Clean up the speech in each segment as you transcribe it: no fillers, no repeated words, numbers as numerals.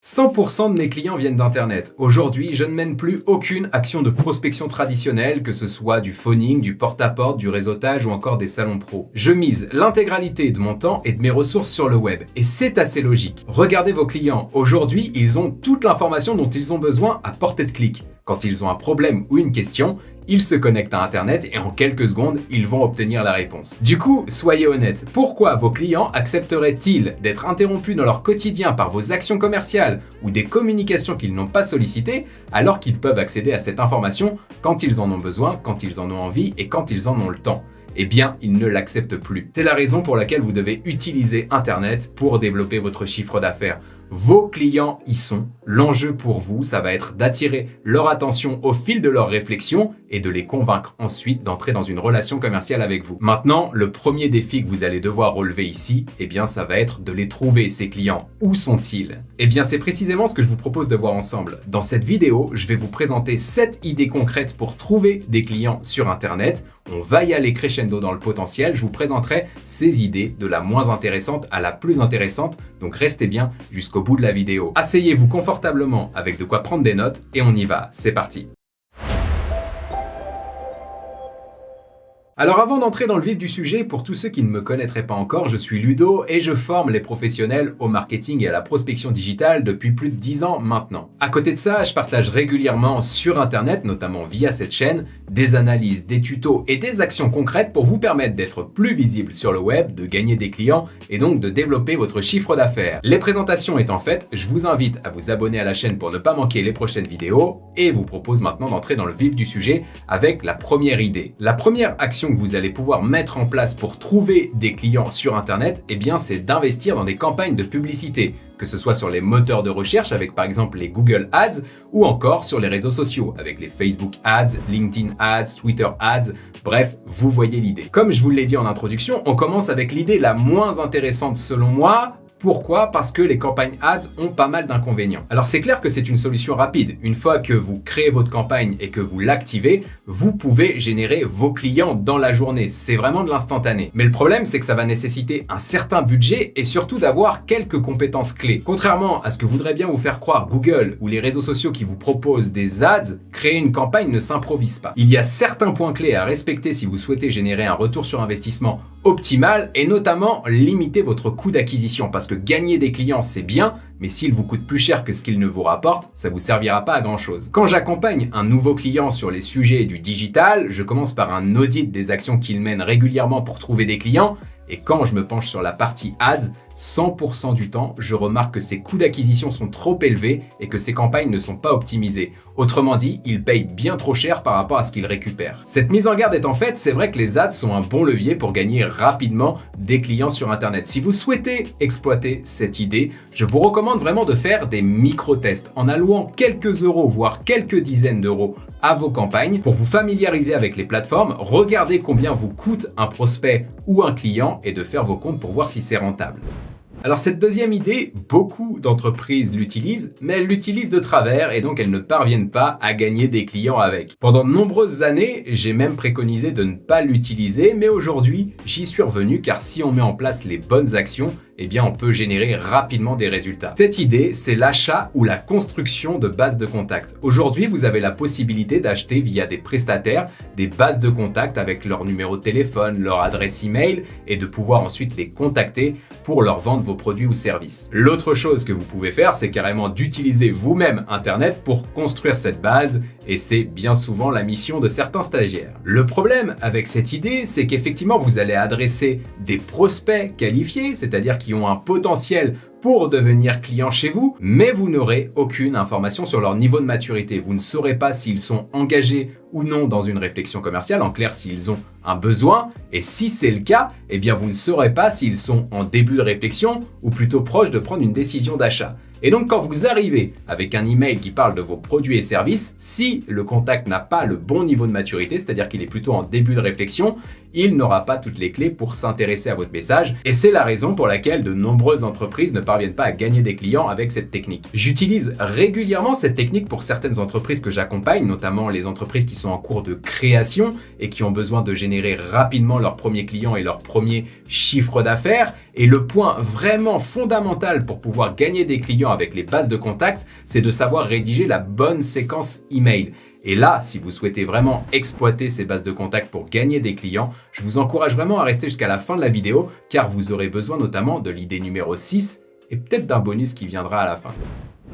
100% de mes clients viennent d'Internet. Aujourd'hui, je ne mène plus aucune action de prospection traditionnelle, que ce soit du phoning, du porte-à-porte, du réseautage ou encore des salons pro. Je mise l'intégralité de mon temps et de mes ressources sur le web. Et c'est assez logique. Regardez vos clients. Aujourd'hui, ils ont toute l'information dont ils ont besoin à portée de clic. Quand ils ont un problème ou une question, ils se connectent à Internet et en quelques secondes, ils vont obtenir la réponse. Du coup, soyez honnête, pourquoi vos clients accepteraient-ils d'être interrompus dans leur quotidien par vos actions commerciales ou des communications qu'ils n'ont pas sollicitées alors qu'ils peuvent accéder à cette information quand ils en ont besoin, quand ils en ont envie et quand ils en ont le temps ? Eh bien, ils ne l'acceptent plus. C'est la raison pour laquelle vous devez utiliser Internet pour développer votre chiffre d'affaires. Vos clients y sont. L'enjeu pour vous, ça va être d'attirer leur attention au fil de leurs réflexions et de les convaincre ensuite d'entrer dans une relation commerciale avec vous. Maintenant, le premier défi que vous allez devoir relever ici, eh bien, ça va être de les trouver, ces clients. Où sont-ils ? Eh bien, c'est précisément ce que je vous propose de voir ensemble. Dans cette vidéo, je vais vous présenter 7 idées concrètes pour trouver des clients sur Internet. On va y aller crescendo dans le potentiel. Je vous présenterai ces idées de la moins intéressante à la plus intéressante. Donc, restez bien jusqu'au bout de la vidéo. Asseyez-vous confortablement avec de quoi prendre des notes et on y va. C'est parti. Alors avant d'entrer dans le vif du sujet, pour tous ceux qui ne me connaîtraient pas encore, je suis Ludo et je forme les professionnels au marketing et à la prospection digitale depuis plus de 10 ans maintenant. À côté de ça, je partage régulièrement sur Internet, notamment via cette chaîne, des analyses, des tutos et des actions concrètes pour vous permettre d'être plus visible sur le web, de gagner des clients et donc de développer votre chiffre d'affaires. Les présentations étant faites, je vous invite à vous abonner à la chaîne pour ne pas manquer les prochaines vidéos et vous propose maintenant d'entrer dans le vif du sujet avec la première idée. La première action que vous allez pouvoir mettre en place pour trouver des clients sur Internet, eh bien, c'est d'investir dans des campagnes de publicité, que ce soit sur les moteurs de recherche avec par exemple les Google Ads ou encore sur les réseaux sociaux avec les Facebook Ads, LinkedIn Ads, Twitter Ads. Bref, vous voyez l'idée. Comme je vous l'ai dit en introduction, on commence avec l'idée la moins intéressante selon moi. Pourquoi ? Parce que les campagnes ads ont pas mal d'inconvénients. Alors c'est clair que c'est une solution rapide. Une fois que vous créez votre campagne et que vous l'activez, vous pouvez générer vos clients dans la journée. C'est vraiment de l'instantané. Mais le problème, c'est que ça va nécessiter un certain budget et surtout d'avoir quelques compétences clés. Contrairement à ce que voudrait bien vous faire croire Google ou les réseaux sociaux qui vous proposent des ads, créer une campagne ne s'improvise pas. Il y a certains points clés à respecter si vous souhaitez générer un retour sur investissement optimal et notamment limiter votre coût d'acquisition parce que gagner des clients c'est bien, mais s'il vous coûte plus cher que ce qu'il ne vous rapporte, ça vous servira pas à grand chose. Quand j'accompagne un nouveau client sur les sujets du digital, je commence par un audit des actions qu'il mène régulièrement pour trouver des clients et quand je me penche sur la partie ads, 100% du temps, je remarque que ses coûts d'acquisition sont trop élevés et que ses campagnes ne sont pas optimisées. Autrement dit, il paye bien trop cher par rapport à ce qu'il récupère. Cette mise en garde étant faite, c'est vrai que les ads sont un bon levier pour gagner rapidement des clients sur Internet. Si vous souhaitez exploiter cette idée, je vous recommande vraiment de faire des micro-tests en allouant quelques euros, voire quelques dizaines d'euros à vos campagnes pour vous familiariser avec les plateformes, regarder combien vous coûte un prospect ou un client et de faire vos comptes pour voir si c'est rentable. Alors cette deuxième idée, beaucoup d'entreprises l'utilisent, mais elles l'utilisent de travers et donc elles ne parviennent pas à gagner des clients avec. Pendant de nombreuses années, j'ai même préconisé de ne pas l'utiliser, mais aujourd'hui, j'y suis revenu car si on met en place les bonnes actions, eh bien on peut générer rapidement des résultats. Cette idée, c'est l'achat ou la construction de bases de contacts. Aujourd'hui, vous avez la possibilité d'acheter via des prestataires des bases de contacts avec leur numéro de téléphone, leur adresse email et de pouvoir ensuite les contacter pour leur vendre vos produits ou services. L'autre chose que vous pouvez faire, c'est carrément d'utiliser vous-même Internet pour construire cette base et c'est bien souvent la mission de certains stagiaires. Le problème avec cette idée, c'est qu'effectivement, vous allez adresser des prospects qualifiés, c'est-à-dire qui ont un potentiel pour devenir clients chez vous, mais vous n'aurez aucune information sur leur niveau de maturité. Vous ne saurez pas s'ils sont engagés ou non dans une réflexion commerciale, en clair s'ils ont un besoin, et si c'est le cas, eh bien vous ne saurez pas s'ils sont en début de réflexion ou plutôt proches de prendre une décision d'achat. Et donc quand vous arrivez avec un email qui parle de vos produits et services, si le contact n'a pas le bon niveau de maturité, c'est-à-dire qu'il est plutôt en début de réflexion, il n'aura pas toutes les clés pour s'intéresser à votre message. Et c'est la raison pour laquelle de nombreuses entreprises ne parviennent pas à gagner des clients avec cette technique. J'utilise régulièrement cette technique pour certaines entreprises que j'accompagne, notamment les entreprises qui sont en cours de création et qui ont besoin de générer rapidement leurs premiers clients et leur premier chiffre d'affaires. Et le point vraiment fondamental pour pouvoir gagner des clients avec les bases de contact, c'est de savoir rédiger la bonne séquence email. Et là, si vous souhaitez vraiment exploiter ces bases de contact pour gagner des clients, je vous encourage vraiment à rester jusqu'à la fin de la vidéo car vous aurez besoin notamment de l'idée numéro 6 et peut-être d'un bonus qui viendra à la fin.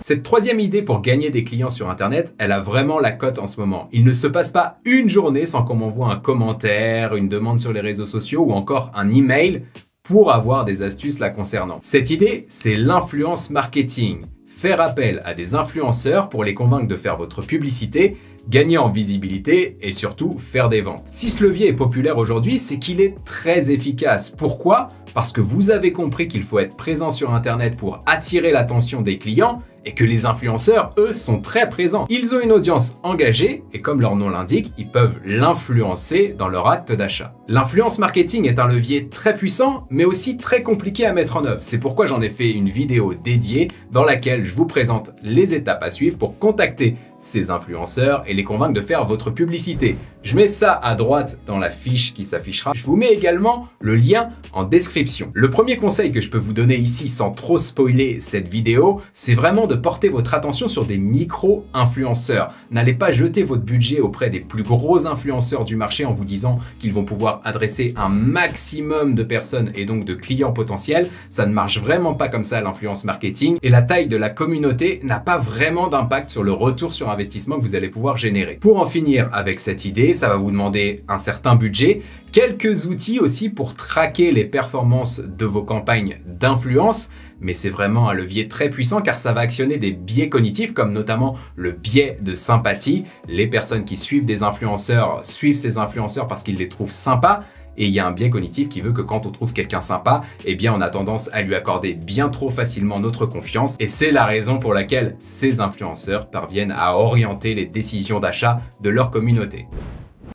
Cette troisième idée pour gagner des clients sur Internet, elle a vraiment la cote en ce moment. Il ne se passe pas une journée sans qu'on m'envoie un commentaire, une demande sur les réseaux sociaux ou encore un email pour avoir des astuces la concernant. Cette idée, c'est l'influence marketing. Faire appel à des influenceurs pour les convaincre de faire votre publicité, gagner en visibilité et surtout faire des ventes. Si ce levier est populaire aujourd'hui, c'est qu'il est très efficace. Pourquoi ? Parce que vous avez compris qu'il faut être présent sur Internet pour attirer l'attention des clients et que les influenceurs, eux, sont très présents. Ils ont une audience engagée et comme leur nom l'indique, ils peuvent l'influencer dans leur acte d'achat. L'influence marketing est un levier très puissant, mais aussi très compliqué à mettre en œuvre. C'est pourquoi j'en ai fait une vidéo dédiée dans laquelle je vous présente les étapes à suivre pour contacter ces influenceurs et les convaincre de faire votre publicité. Je mets ça à droite dans la fiche qui s'affichera. Je vous mets également le lien en description. Le premier conseil que je peux vous donner ici sans trop spoiler cette vidéo, c'est vraiment de porter votre attention sur des micro-influenceurs. N'allez pas jeter votre budget auprès des plus gros influenceurs du marché en vous disant qu'ils vont pouvoir adresser un maximum de personnes et donc de clients potentiels. Ça ne marche vraiment pas comme ça l'influence marketing et la taille de la communauté n'a pas vraiment d'impact sur le retour sur investissement que vous allez pouvoir générer. Pour en finir avec cette idée, ça va vous demander un certain budget, quelques outils aussi pour traquer les performances de vos campagnes d'influence, mais c'est vraiment un levier très puissant car ça va actionner des biais cognitifs comme notamment le biais de sympathie. Les personnes qui suivent ces influenceurs parce qu'ils les trouvent sympas. Et il y a un biais cognitif qui veut que quand on trouve quelqu'un sympa, eh bien on a tendance à lui accorder bien trop facilement notre confiance. Et c'est la raison pour laquelle ces influenceurs parviennent à orienter les décisions d'achat de leur communauté.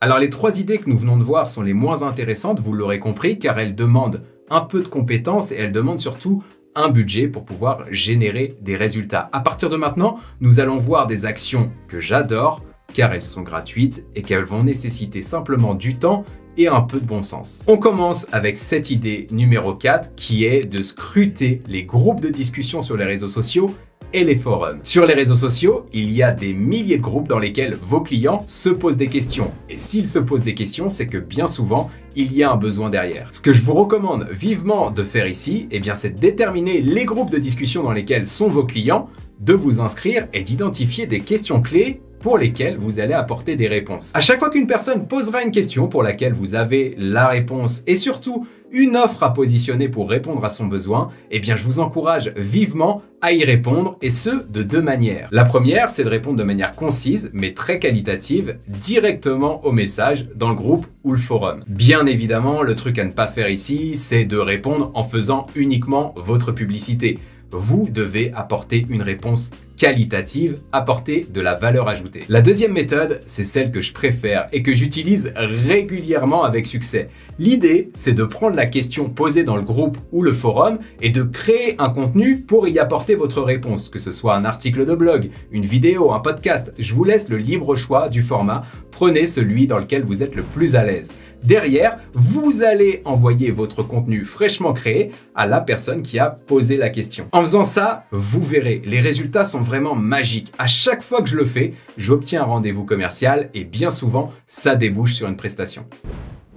Alors les trois idées que nous venons de voir sont les moins intéressantes, vous l'aurez compris, car elles demandent un peu de compétences et elles demandent surtout un budget pour pouvoir générer des résultats. À partir de maintenant, nous allons voir des actions que j'adore, car elles sont gratuites et qu'elles vont nécessiter simplement du temps et un peu de bon sens. On commence avec cette idée numéro 4 qui est de scruter les groupes de discussion sur les réseaux sociaux et les forums. Sur les réseaux sociaux, il y a des milliers de groupes dans lesquels vos clients se posent des questions. Et s'ils se posent des questions, c'est que bien souvent, il y a un besoin derrière. Ce que je vous recommande vivement de faire ici, eh bien, c'est de déterminer les groupes de discussion dans lesquels sont vos clients, de vous inscrire et d'identifier des questions clés pour lesquelles vous allez apporter des réponses. À chaque fois qu'une personne posera une question pour laquelle vous avez la réponse et surtout une offre à positionner pour répondre à son besoin, eh bien je vous encourage vivement à y répondre et ce, de deux manières. La première, c'est de répondre de manière concise mais très qualitative directement au message dans le groupe ou le forum. Bien évidemment, le truc à ne pas faire ici, c'est de répondre en faisant uniquement votre publicité. Vous devez apporter une réponse qualitative, apporter de la valeur ajoutée. La deuxième méthode, c'est celle que je préfère et que j'utilise régulièrement avec succès. L'idée, c'est de prendre la question posée dans le groupe ou le forum et de créer un contenu pour y apporter votre réponse, que ce soit un article de blog, une vidéo, un podcast. Je vous laisse le libre choix du format. Prenez celui dans lequel vous êtes le plus à l'aise. Derrière, vous allez envoyer votre contenu fraîchement créé à la personne qui a posé la question. En faisant ça, vous verrez, les résultats sont vraiment magiques. À chaque fois que je le fais, j'obtiens un rendez-vous commercial et bien souvent, ça débouche sur une prestation.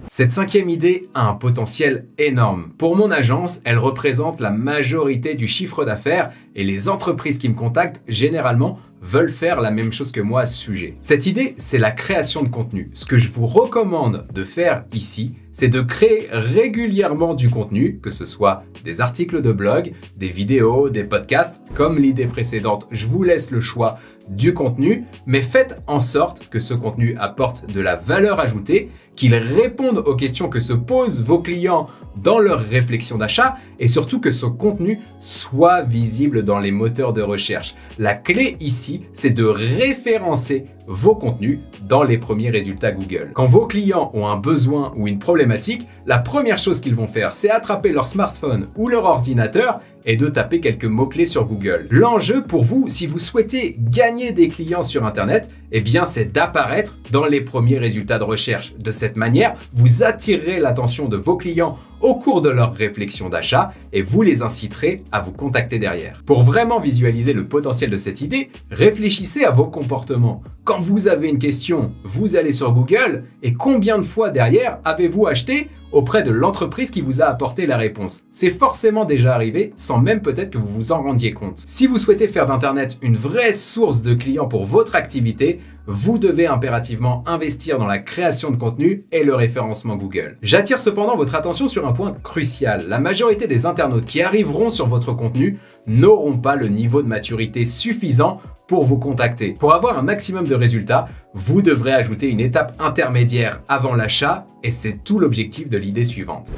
Cette cinquième idée a un potentiel énorme. Pour mon agence, elle représente la majorité du chiffre d'affaires et les entreprises qui me contactent, généralement, veulent faire la même chose que moi à ce sujet. Cette idée, c'est la création de contenu. Ce que je vous recommande de faire ici, c'est de créer régulièrement du contenu, que ce soit des articles de blog, des vidéos, des podcasts. Comme l'idée précédente, je vous laisse le choix du contenu, mais faites en sorte que ce contenu apporte de la valeur ajoutée, qu'il réponde aux questions que se posent vos clients dans leur réflexion d'achat et surtout que ce contenu soit visible dans les moteurs de recherche. La clé ici, c'est de référencer vos contenus dans les premiers résultats Google. Quand vos clients ont un besoin ou une problématique, la première chose qu'ils vont faire, c'est attraper leur smartphone ou leur ordinateur et de taper quelques mots-clés sur Google. L'enjeu pour vous, si vous souhaitez gagner des clients sur Internet, eh bien c'est d'apparaître dans les premiers résultats de recherche. De cette manière, vous attirerez l'attention de vos clients au cours de leur réflexion d'achat et vous les inciterez à vous contacter derrière. Pour vraiment visualiser le potentiel de cette idée, réfléchissez à vos comportements. Quand vous avez une question, vous allez sur Google et combien de fois derrière avez-vous acheté auprès de l'entreprise qui vous a apporté la réponse? C'est forcément déjà arrivé sans même peut-être que vous vous en rendiez compte. Si vous souhaitez faire d'Internet une vraie source de clients pour votre activité, vous devez impérativement investir dans la création de contenu et le référencement Google. J'attire cependant votre attention sur un point crucial. La majorité des internautes qui arriveront sur votre contenu n'auront pas le niveau de maturité suffisant pour vous contacter. Pour avoir un maximum de résultats, vous devrez ajouter une étape intermédiaire avant l'achat et c'est tout l'objectif de l'idée suivante.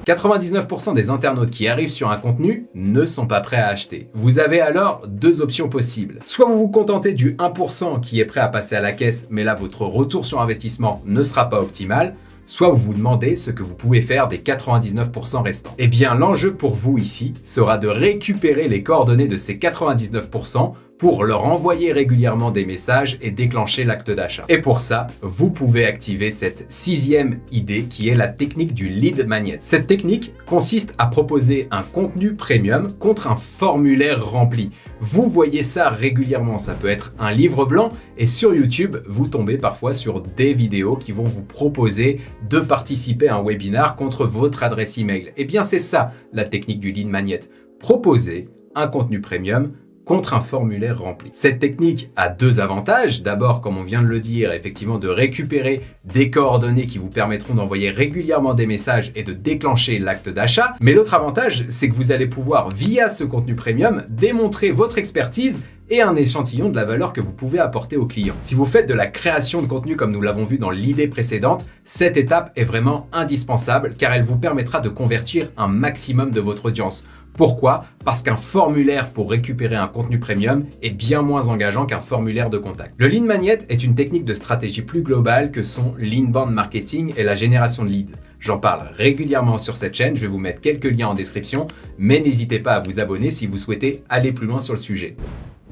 99% des internautes qui arrivent sur un contenu ne sont pas prêts à acheter. Vous avez alors deux options possibles. Soit vous vous contentez du 1% qui est prêt à passer à la caisse, mais là votre retour sur investissement ne sera pas optimal, soit vous vous demandez ce que vous pouvez faire des 99% restants. Eh bien l'enjeu pour vous ici sera de récupérer les coordonnées de ces 99% pour leur envoyer régulièrement des messages et déclencher l'acte d'achat. Et pour ça, vous pouvez activer cette sixième idée qui est la technique du lead magnet. Cette technique consiste à proposer un contenu premium contre un formulaire rempli. Vous voyez ça régulièrement, ça peut être un livre blanc et sur YouTube, vous tombez parfois sur des vidéos qui vont vous proposer de participer à un webinar contre votre adresse email. Eh bien c'est ça la technique du lead magnet. Proposer un contenu premium contre un formulaire rempli. Cette technique a deux avantages. D'abord, comme on vient de le dire, effectivement de récupérer des coordonnées qui vous permettront d'envoyer régulièrement des messages et de déclencher l'acte d'achat. Mais l'autre avantage, c'est que vous allez pouvoir, via ce contenu premium, démontrer votre expertise et un échantillon de la valeur que vous pouvez apporter aux clients. Si vous faites de la création de contenu comme nous l'avons vu dans l'idée précédente, cette étape est vraiment indispensable car elle vous permettra de convertir un maximum de votre audience. Pourquoi? Parce qu'un formulaire pour récupérer un contenu premium est bien moins engageant qu'un formulaire de contact. Le lead magnet est une technique de stratégie plus globale que sont l'inbound marketing et la génération de leads. J'en parle régulièrement sur cette chaîne, je vais vous mettre quelques liens en description, mais n'hésitez pas à vous abonner si vous souhaitez aller plus loin sur le sujet.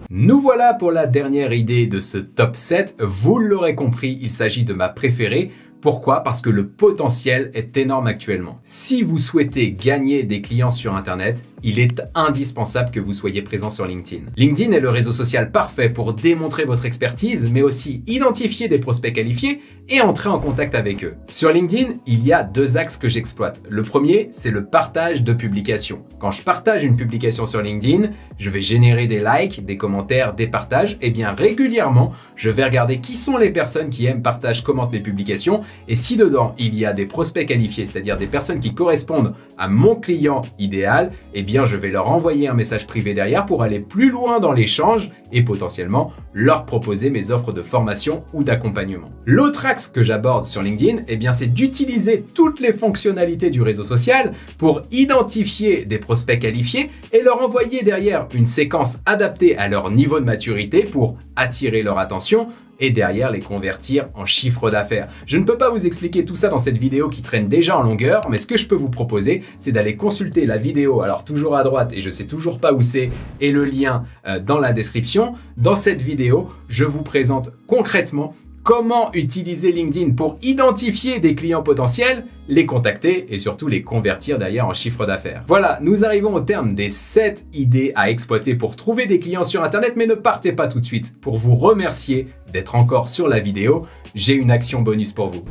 Nous voilà pour la dernière idée de ce top 7. Vous l'aurez compris, il s'agit de ma préférée. Pourquoi? Parce que le potentiel est énorme actuellement. Si vous souhaitez gagner des clients sur Internet, il est indispensable que vous soyez présent sur LinkedIn. LinkedIn est le réseau social parfait pour démontrer votre expertise, mais aussi identifier des prospects qualifiés et entrer en contact avec eux. Sur LinkedIn, il y a deux axes que j'exploite. Le premier, c'est le partage de publications. Quand je partage une publication sur LinkedIn, je vais générer des likes, des commentaires, des partages. Et bien régulièrement, je vais regarder qui sont les personnes qui aiment, partagent, commentent mes publications. Et si dedans, il y a des prospects qualifiés, c'est-à-dire des personnes qui correspondent à mon client idéal, eh bien, je vais leur envoyer un message privé derrière pour aller plus loin dans l'échange et potentiellement leur proposer mes offres de formation ou d'accompagnement. L'autre axe que j'aborde sur LinkedIn, eh bien, c'est d'utiliser toutes les fonctionnalités du réseau social pour identifier des prospects qualifiés et leur envoyer derrière une séquence adaptée à leur niveau de maturité pour attirer leur attention et derrière les convertir en chiffre d'affaires. Je ne peux pas vous expliquer tout ça dans cette vidéo qui traîne déjà en longueur, mais ce que je peux vous proposer, c'est d'aller consulter la vidéo, alors toujours à droite et je sais toujours pas où c'est, et le lien dans la description. Dans cette vidéo, je vous présente concrètement comment utiliser LinkedIn pour identifier des clients potentiels, les contacter et surtout les convertir derrière en chiffre d'affaires. Voilà, nous arrivons au terme des 7 idées à exploiter pour trouver des clients sur Internet, mais ne partez pas tout de suite. Pour vous remercier d'être encore sur la vidéo, j'ai une action bonus pour vous.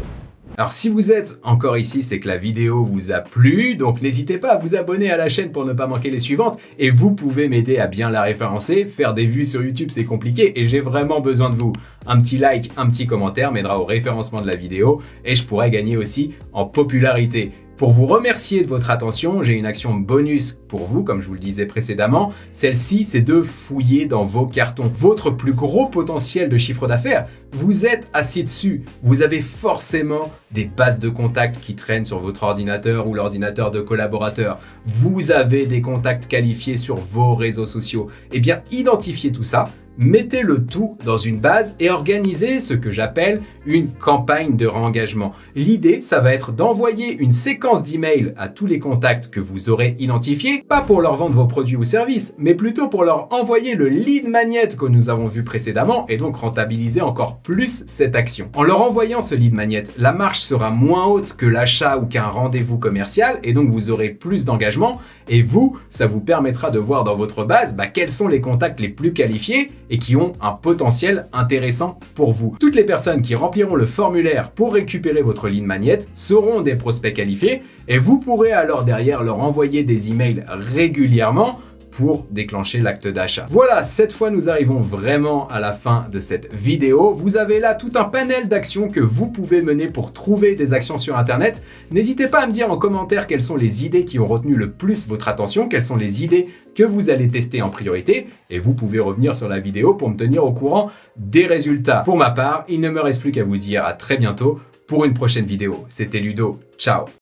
Alors si vous êtes encore ici, c'est que la vidéo vous a plu, donc n'hésitez pas à vous abonner à la chaîne pour ne pas manquer les suivantes et vous pouvez m'aider à bien la référencer. Faire des vues sur YouTube, c'est compliqué et j'ai vraiment besoin de vous. Un petit like, un petit commentaire m'aidera au référencement de la vidéo et je pourrai gagner aussi en popularité. Pour vous remercier de votre attention, j'ai une action bonus pour vous, comme je vous le disais précédemment. Celle-ci, c'est de fouiller dans vos cartons. Votre plus gros potentiel de chiffre d'affaires, vous êtes assis dessus. Vous avez forcément des bases de contacts qui traînent sur votre ordinateur ou l'ordinateur de collaborateurs. Vous avez des contacts qualifiés sur vos réseaux sociaux. Eh bien, identifiez tout ça, Mettez le tout dans une base et organisez ce que j'appelle une campagne de réengagement. L'idée, ça va être d'envoyer une séquence d'emails à tous les contacts que vous aurez identifiés, pas pour leur vendre vos produits ou services, mais plutôt pour leur envoyer le lead magnet que nous avons vu précédemment et donc rentabiliser encore plus cette action. En leur envoyant ce lead magnet, la marge sera moins haute que l'achat ou qu'un rendez-vous commercial et donc vous aurez plus d'engagement et vous, ça vous permettra de voir dans votre base quels sont les contacts les plus qualifiés et qui ont un potentiel intéressant pour vous. Toutes les personnes qui rempliront le formulaire pour récupérer votre lead magnet seront des prospects qualifiés et vous pourrez alors derrière leur envoyer des emails régulièrement pour déclencher l'acte d'achat. Voilà, cette fois nous arrivons vraiment à la fin de cette vidéo. Vous avez là tout un panel d'actions que vous pouvez mener pour trouver des actions sur Internet. N'hésitez pas à me dire en commentaire quelles sont les idées qui ont retenu le plus votre attention, quelles sont les idées que vous allez tester en priorité et vous pouvez revenir sur la vidéo pour me tenir au courant des résultats. Pour ma part, il ne me reste plus qu'à vous dire à très bientôt pour une prochaine vidéo. C'était Ludo, ciao!